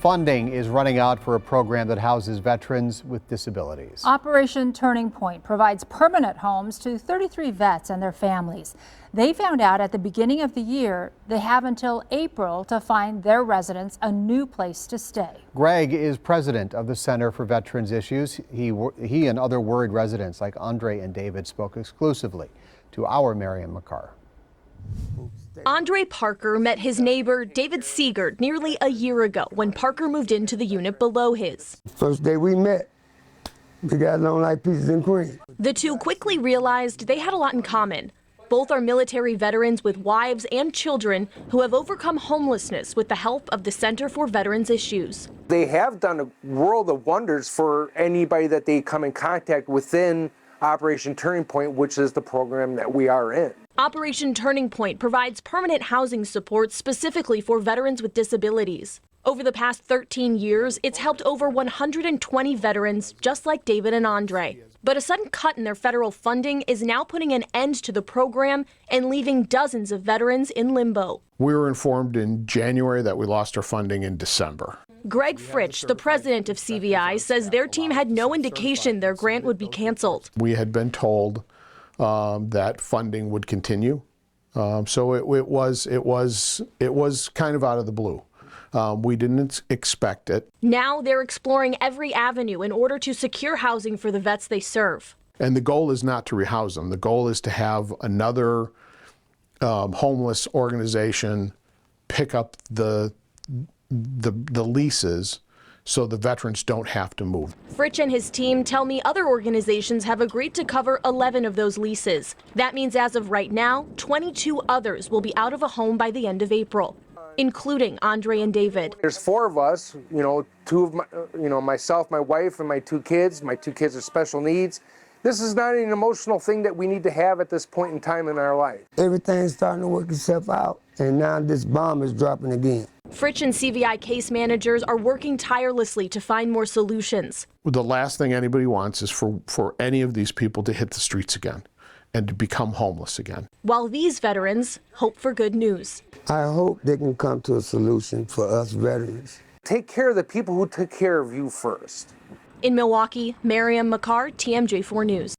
Funding is running out for a program that houses veterans with disabilities. Operation Turning Point provides permanent homes to 33 vets and their families. They found out at the beginning of the year they have until April to find their residents a new place to stay. Greg is president of the Center for Veterans Issues. He and other worried residents like Andre and David spoke exclusively to our Miriam McCarr. Andre Parker met his neighbor David Seegert nearly a year ago when Parker moved into the unit below his. First day we met, we got along like peaches and cream. The two quickly realized they had a lot in common. Both are military veterans with wives and children who have overcome homelessness with the help of the Center for Veterans Issues. They have done a world of wonders for anybody that they come in contact within Operation Turning Point, which is the program that we are in. Operation Turning Point provides permanent housing support specifically for veterans with disabilities. Over the past 13 years, it's helped over 120 veterans just like David and Andre. But a sudden cut in their federal funding is now putting an end to the program and leaving dozens of veterans in limbo. We were informed in January that we lost our funding in December. Greg Fritsch, the president of CVI, says their team had no indication their grant would be canceled. We had been told that funding would continue, so it was kind of out of the blue. We didn't expect it. Now they're exploring every avenue in order to secure housing for the vets they serve. And the goal is not to rehouse them. The goal is to have another homeless organization pick up the leases so the veterans don't have to move. Fritsch and his team tell me other organizations have agreed to cover 11 of those leases. That means as of right now, 22 others will be out of a home by the end of April, including Andre and David. There's 4 of us, two of my, myself, my wife, and my 2 kids. My 2 kids are special needs. This is not an emotional thing that we need to have at this point in time in our life. Everything's starting to work itself out, and now this bomb is dropping again. Fritsch and CVI case managers are working tirelessly to find more solutions. The last thing anybody wants is for any of these people to hit the streets again and to become homeless again. While these veterans hope for good news. I hope they can come to a solution for us veterans. Take care of the people who took care of you first. In Milwaukee, Miriam McCarr, TMJ4 News.